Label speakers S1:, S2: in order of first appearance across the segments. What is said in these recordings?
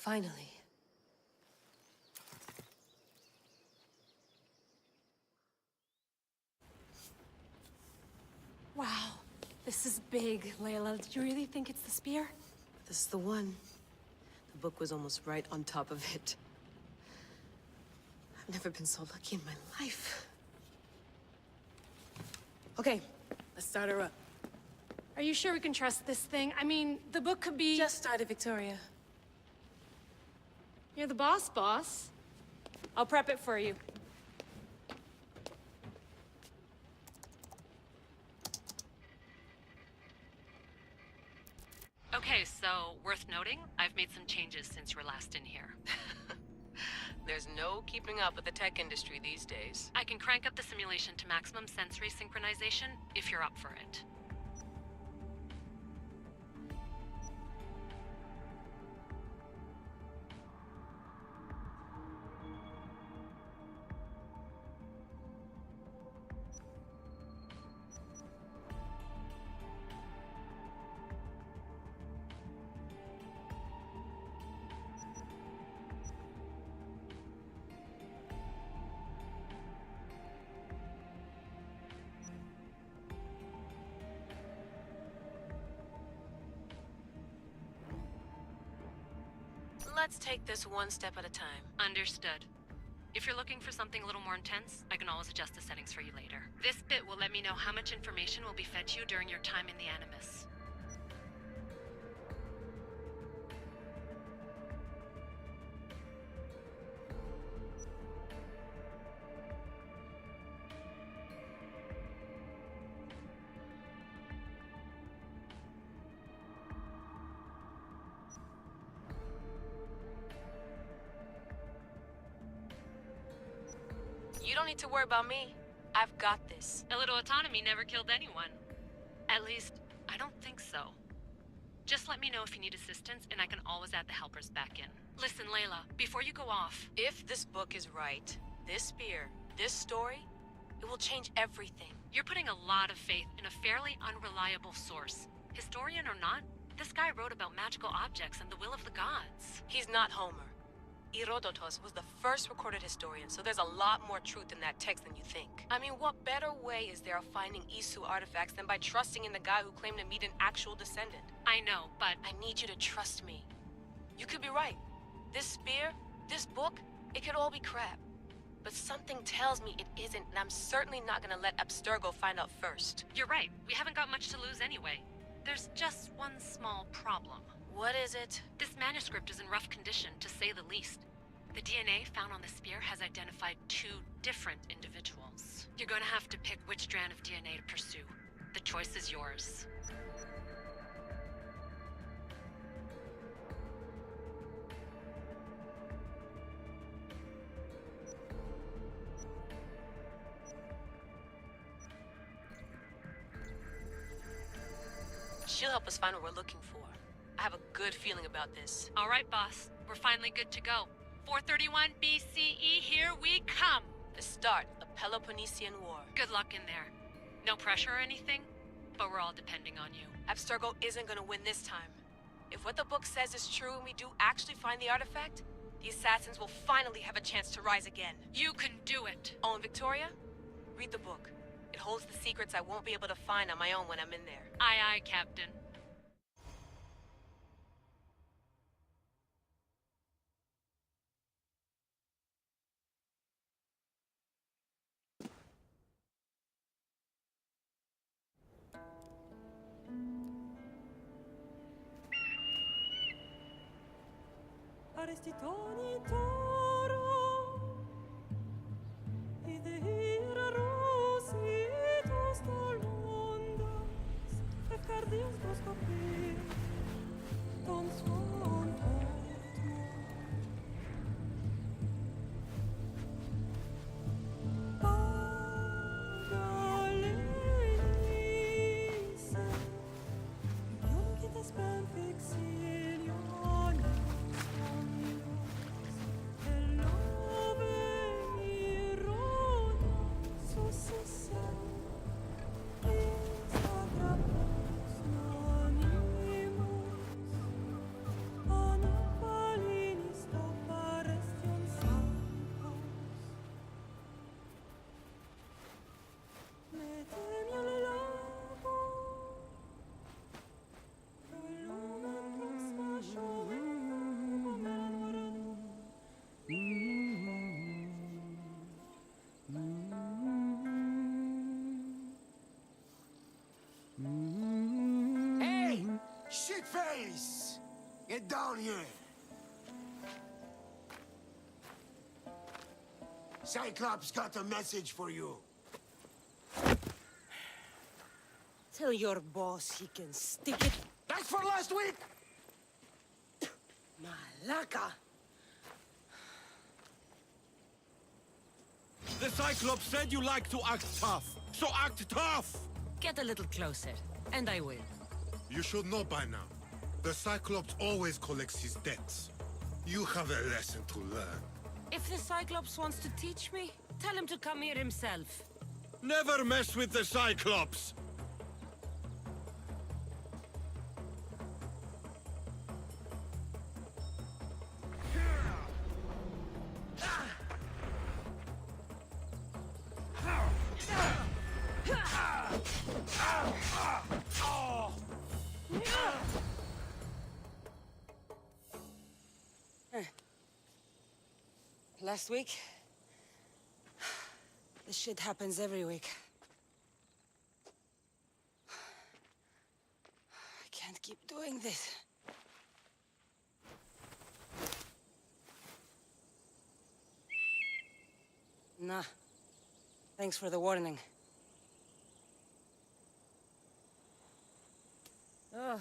S1: Finally.
S2: Wow, this is big, Layla. Did you really think it's the spear?
S1: This is the one. The book was almost right on top of it. I've never been so lucky in my life. Okay, let's start her up.
S2: Are you sure we can trust this thing? I mean, the book could be...
S1: Just started, Victoria.
S2: You're the boss. I'll prep it for you.
S3: Okay, so worth noting, I've made some changes since you were last in here.
S1: There's no keeping up with the tech industry these days.
S3: I can crank up the simulation to maximum sensory synchronization if you're up for it.
S1: Let's take this one step at a time.
S3: Understood. If you're looking for something a little more intense, I can always adjust the settings for you later. This bit will let me know how much information will be fed to you during your time in the Animus.
S1: You don't need to worry about me. I've got this.
S3: A little autonomy never killed anyone. At least, I don't think so. Just let me know if you need assistance, and I can always add the helpers back in. Listen, Layla, before you go off...
S1: If this book is right, this spear, this story, it will change everything.
S3: You're putting a lot of faith in a fairly unreliable source. Historian or not, this guy wrote about magical objects and the will of the gods.
S1: He's not Homer. Herodotus was the first recorded historian, so there's a lot more truth in that text than you think. I mean, what better way is there of finding Isu artifacts than by trusting in the guy who claimed to meet an actual descendant?
S3: I know, but...
S1: I need you to trust me. You could be right. This spear, this book, it could all be crap. But something tells me it isn't, and I'm certainly not gonna let Abstergo find out first.
S3: You're right. We haven't got much to lose anyway. There's just one small problem.
S1: What is it?
S3: This manuscript is in rough condition, to say the least. The DNA found on the spear has identified 2 different individuals. You're gonna have to pick which strand of DNA to pursue. The choice is yours.
S1: She'll help us find what we're looking for. I have a good feeling about this.
S3: All right, boss. We're finally good to go. 431 BCE, here we come!
S1: The start of the Peloponnesian War.
S3: Good luck in there. No pressure or anything, but we're all depending on you.
S1: Abstergo isn't gonna win this time. If what the book says is true and we do actually find the artifact, the assassins will finally have a chance to rise again.
S3: You can do it!
S1: Oh, and Victoria? Read the book. It holds the secrets I won't be able to find on my own when I'm in there.
S3: Aye, aye, Captain.
S4: Arestitoni toro, idehira rositos dolondas, efcardias broscopir, ton svon Pagalese, yon kitas ben fixilion.
S5: Face! Get down here! Cyclops got a message for you.
S6: Tell your boss he can stick it.
S5: That's for last week!
S6: Malaka!
S7: The Cyclops said you like to act tough, so act tough!
S6: Get a little closer, and I will.
S8: You should know by now. The Cyclops always collects his debts. You have a lesson to learn.
S6: If the Cyclops wants to teach me, tell him to come here himself.
S7: Never mess with the Cyclops!
S6: Last week? This shit happens every week. I can't keep doing this. Nah. Thanks for the warning. Oh.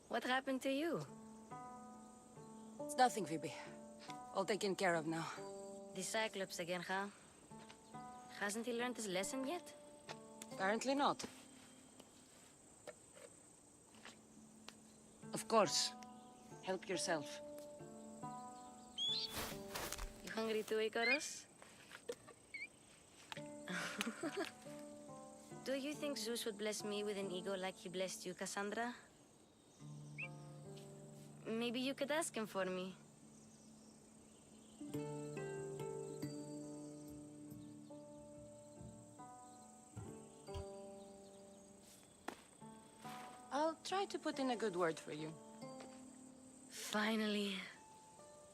S9: What happened to you?
S6: It's nothing, Phoebe. All taken care of now.
S9: The Cyclops again, huh? Hasn't he learned his lesson yet?
S6: Apparently not. Of course. Help yourself.
S9: You hungry too, Icarus? Do you think Zeus would bless me with an ego like he blessed you, Cassandra? Maybe you could ask him for me.
S6: I'll try to put in a good word for you.
S9: Finally.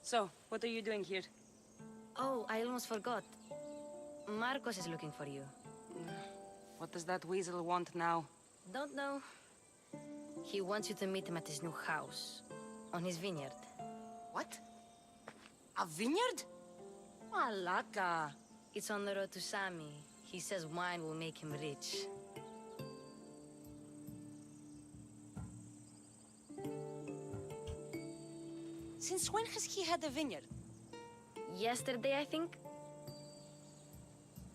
S6: So, what are you doing here?
S9: Oh, I almost forgot. Marcos is looking for you.
S6: What does that weasel want now?
S9: Don't know. He wants you to meet him at his new house. On his vineyard.
S6: What? A vineyard? Malaka.
S9: It's on the road to Sami. He says wine will make him rich.
S6: Since when has he had a vineyard?
S9: Yesterday, I think?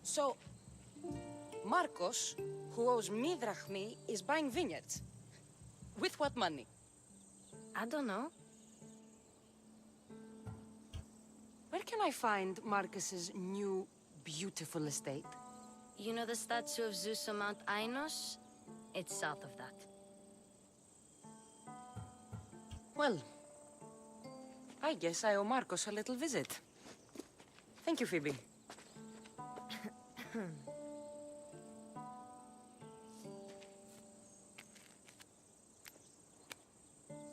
S6: So, Marcos, who owes me drachmi, is buying vineyards. With what money?
S9: I don't know.
S6: Where can I find Marcus's new, beautiful estate?
S9: You know the statue of Zeus on Mount Ainos? It's south of that.
S6: Well, I guess I owe Marcos a little visit. Thank you, Phoebe.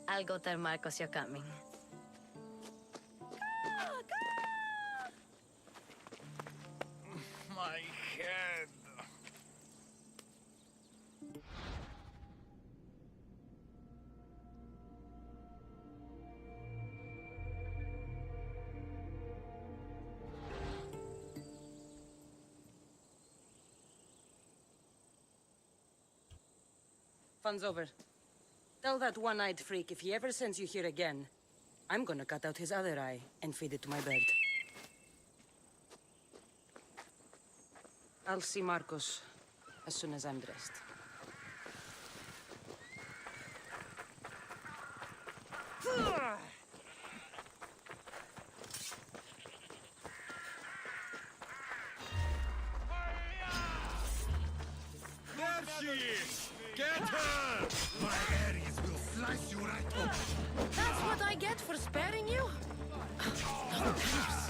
S9: I'll go tell Marcos you're coming.
S7: My head.
S6: Fun's over. Tell that one-eyed freak if he ever sends you here again, I'm gonna cut out his other eye and feed it to my bird. I'll see Marcos as soon as I'm dressed.
S7: There she is! Get her!
S8: My Ares will slice you right open.
S6: That's what I get for sparing you? No thanks.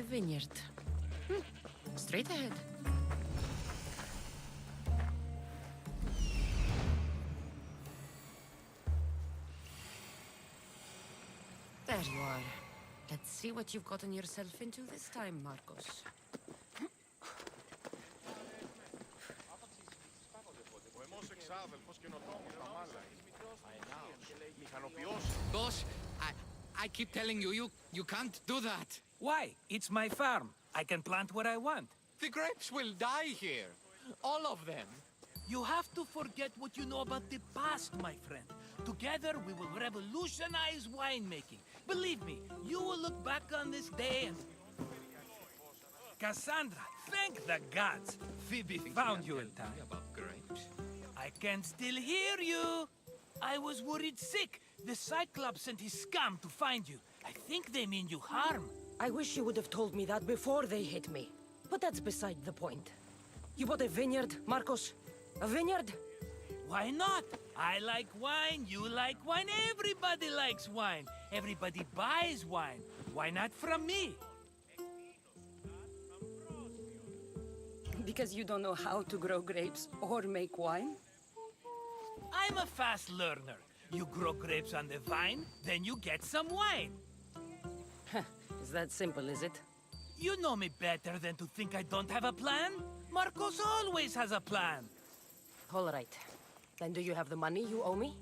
S6: vineyard. Straight ahead. There you are. Let's see what you've gotten yourself into this time, Marcos.
S10: Boss, I keep telling you, you can't do that.
S11: Why? It's my farm. I can plant what I want.
S10: The grapes will die here. All of them.
S11: You have to forget what you know about the past, my friend. Together, we will revolutionize winemaking. Believe me, you will look back on this day and... Cassandra, thank the gods. Phoebe found you in time.
S10: About grapes?
S11: I can still hear you. I was worried sick. The Cyclops sent his scum to find you. I think they mean you harm.
S6: I wish you would have told me that before they hit me. But that's beside the point. You bought a vineyard, Marcos? A vineyard?
S11: Why not? I like wine, you like wine, everybody likes wine. Everybody buys wine. Why not from me?
S6: Because you don't know how to grow grapes or make wine?
S11: I'm a fast learner. You grow grapes on the vine, then you get some wine.
S6: Is that simple, is it?
S11: You know me better than to think I don't have a plan. Marcos always has a plan.
S6: All right. Then do you have the money you owe me?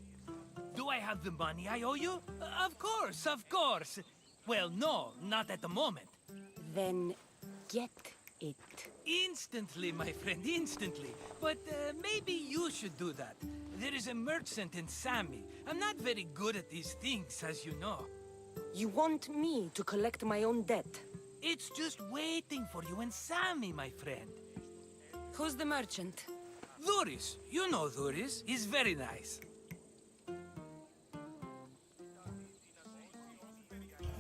S11: Do I have the money I owe you? Of course, of course. Well, no, not at the moment.
S6: Then get it.
S11: Instantly, my friend, instantly. But maybe you should do that. There is a merchant in Sammy. I'm not very good at these things, as you know.
S6: You want me to collect my own debt?
S11: It's just waiting for you and Sammy, my friend.
S6: Who's the merchant?
S11: Duris. You know Duris. He's very nice.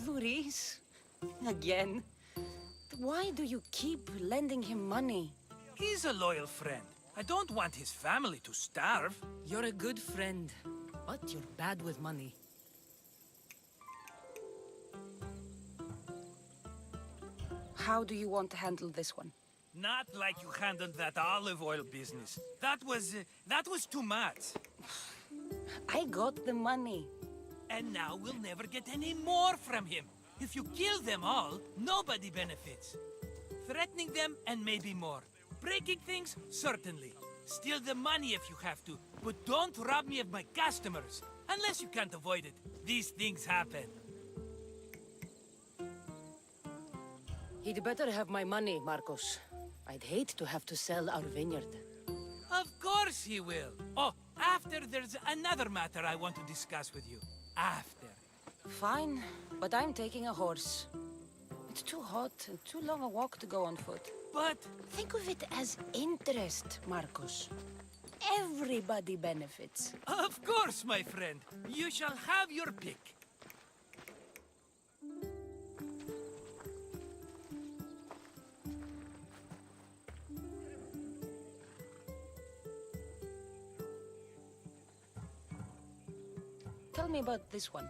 S6: Luis? Again? Why do you keep lending him money?
S11: He's a loyal friend. I don't want his family to starve.
S6: You're a good friend, but you're bad with money. How do you want to handle this one?
S11: Not like you handled that olive oil business. That was too much.
S6: I got the money.
S11: And now we'll never get any more from him. If you kill them all, nobody benefits. Threatening them, and maybe more. Breaking things, certainly. Steal the money if you have to, but don't rob me of my customers. Unless you can't avoid it. These things happen.
S6: He'd better have my money, Marcos. I'd hate to have to sell our vineyard.
S11: Of course he will. Oh, after there's another matter I want to discuss with you. After.
S6: Fine, but I'm taking a horse. It's too hot and too long a walk to go on foot.
S11: But...
S6: Think of it as interest, Marcos. Everybody benefits.
S11: Of course, my friend. You shall have your pick.
S6: Tell me about this one.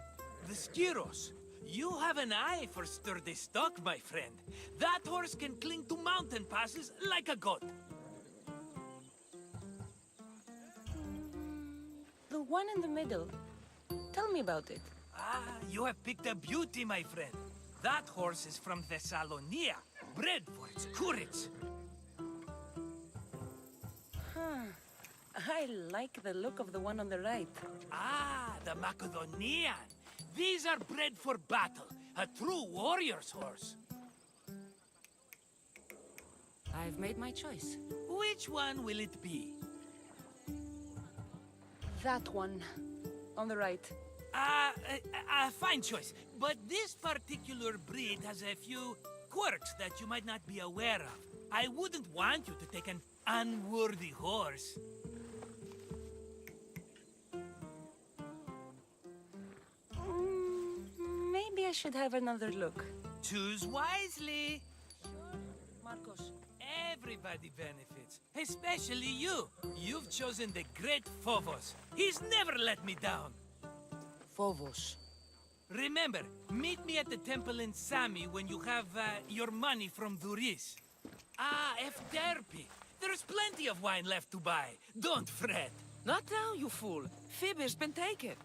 S11: The Skiros. You have an eye for sturdy stock, my friend. That horse can cling to mountain passes like a goat.
S6: The one in the middle. Tell me about it.
S11: Ah, you have picked a beauty, my friend. That horse is from Thessalonia, bred for its courage.
S6: Huh. I like the look of the one on the right.
S11: Ah, the Macedonian. These are bred for battle, a true warrior's horse.
S6: I've made my choice.
S11: Which one will it be?
S6: That one. On the right.
S11: Fine choice. But this particular breed has a few quirks that you might not be aware of. I wouldn't want you to take an unworthy horse.
S6: Maybe I should have another look.
S11: Choose wisely.
S6: Sure, Marcos.
S11: Everybody benefits, especially you. You've chosen the great Phobos. He's never let me down.
S6: Phobos.
S11: Remember, meet me at the temple in Sami when you have your money from Duris. Ah, Efterpi. There's plenty of wine left to buy. Don't fret.
S12: Not now, you fool. Phoebe's been taken.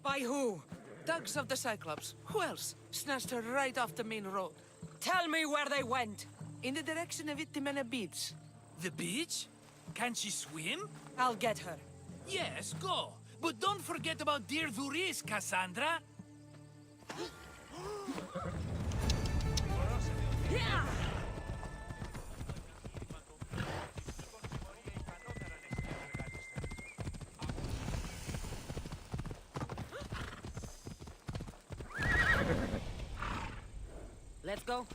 S6: By who?
S12: Thugs of the Cyclops. Who else? Snatched her right off the main road.
S6: Tell me where they went.
S12: In the direction of Itimena Beach.
S11: The beach? Can she swim?
S6: I'll get her.
S11: Yes, go. But don't forget about dear Duris, Cassandra.
S6: Yeah! Let's go.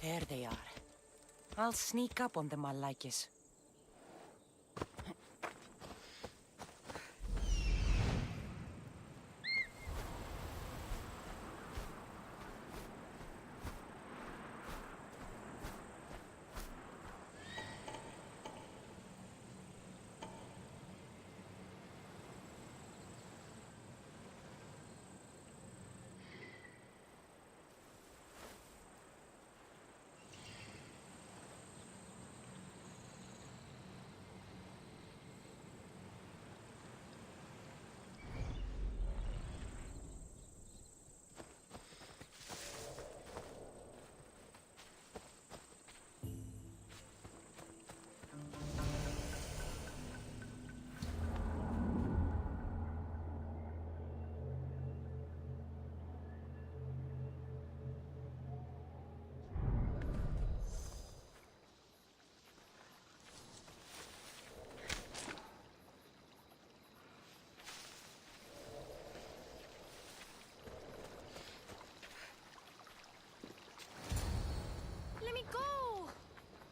S6: There they are. I'll sneak up on them, Malakis.
S2: Let me go!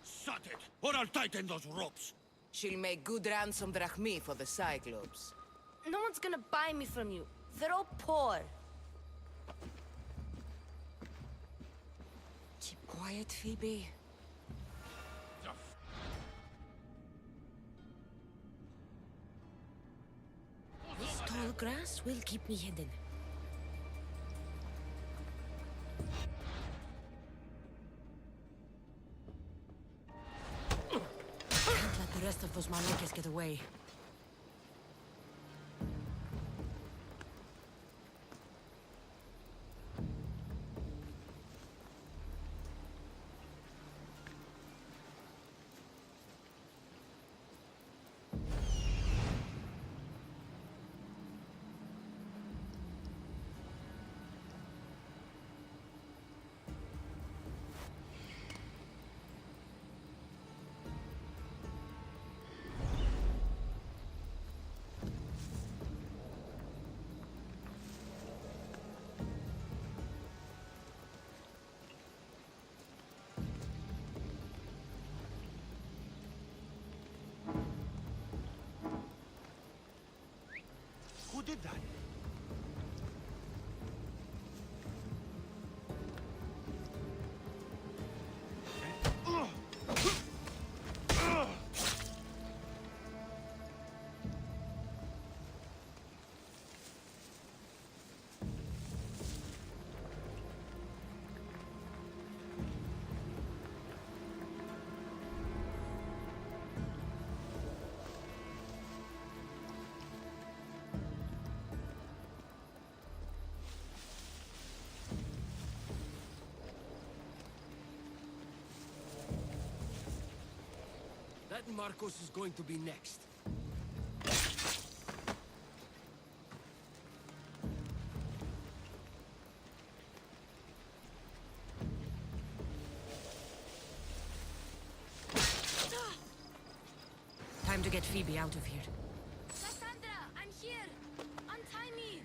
S7: Shut it, or I'll tighten those ropes.
S12: She'll make good ransom drachmi for the Cyclops.
S9: No one's gonna buy me from you. They're all poor.
S6: Keep quiet, Phoebe.
S9: This tall grass will keep me hidden.
S6: Can't let the rest of those Malakis get away.
S7: Who did that?
S12: That Marcos is going to be next.
S6: Time to get Phoebe out of here.
S9: Cassandra, I'm here! Untie me!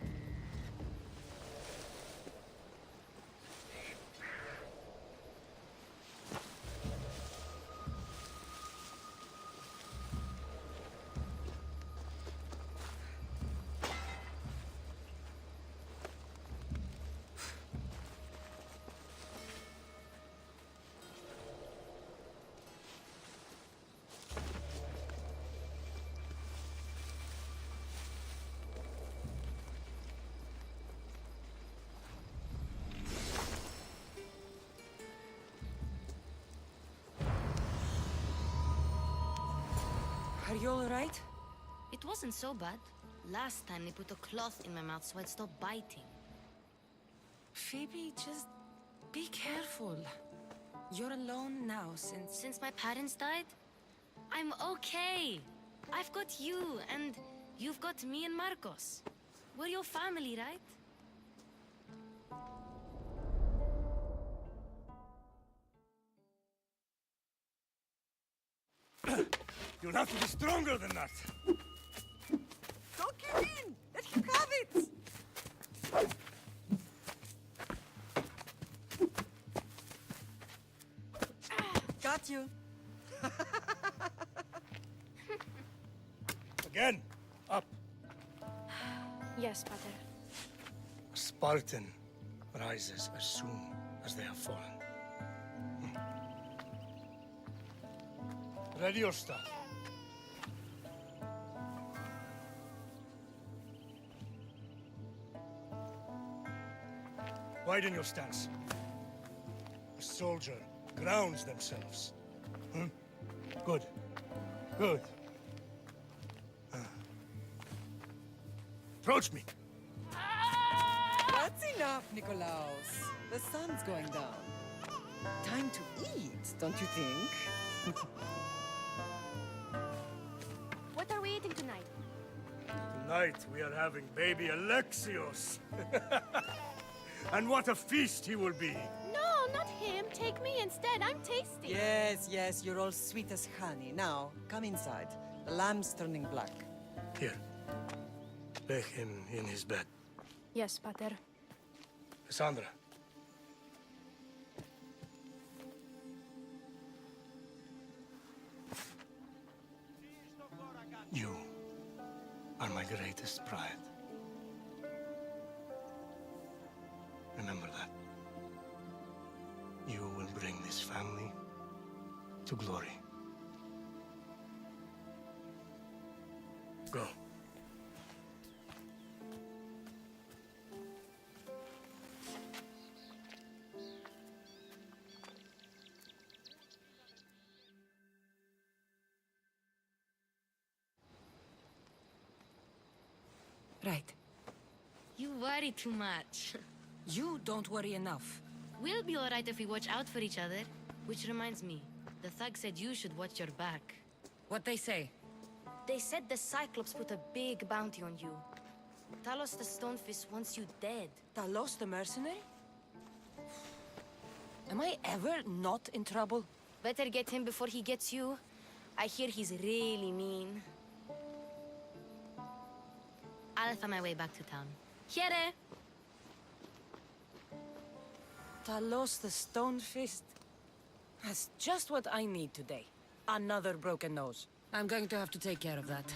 S6: Are you alright?
S9: It wasn't so bad. Last time they put a cloth in my mouth so I'd stop biting.
S6: Phoebe, just be careful. You're alone now since...
S9: Since my parents died, I'm okay. I've got you, and you've got me and Marcos. We're your family, right?
S11: You'll have to be stronger than that.
S4: Don't give in! Let him have it! Got you.
S11: Again, up.
S2: Yes, Pater.
S11: A Spartan rises as soon as they have fallen. Ready your staff. Widen your stance. A soldier grounds themselves. Good. Good. Approach me.
S4: That's enough, Nikolaos. The sun's going down. Time to eat, don't you think?
S2: What are we eating tonight?
S11: Tonight we are having baby Alexios. And what a feast he will be.
S2: No, not him. Take me instead. I'm tasty.
S4: Yes, yes, you're all sweet as honey. Now, come inside. The lamb's turning black.
S11: Here. Lay him in his bed.
S2: Yes, Pater.
S11: Cassandra. You are my greatest pride. Remember that. You will bring this family to glory. Go.
S6: Right.
S9: You worry too much.
S6: You don't worry enough.
S9: We'll be alright if we watch out for each other. Which reminds me, the thug said you should watch your back.
S6: What they say?
S9: They said the Cyclops put a big bounty on you. Talos the Stonefist wants you dead.
S6: Talos the mercenary? Am I ever not in trouble?
S9: Better get him before he gets you. I hear he's really mean. I'll find my way back to town. Here!
S6: Talos the Stonefist? That's just what I need today. Another broken nose. I'm going to have to take care of that.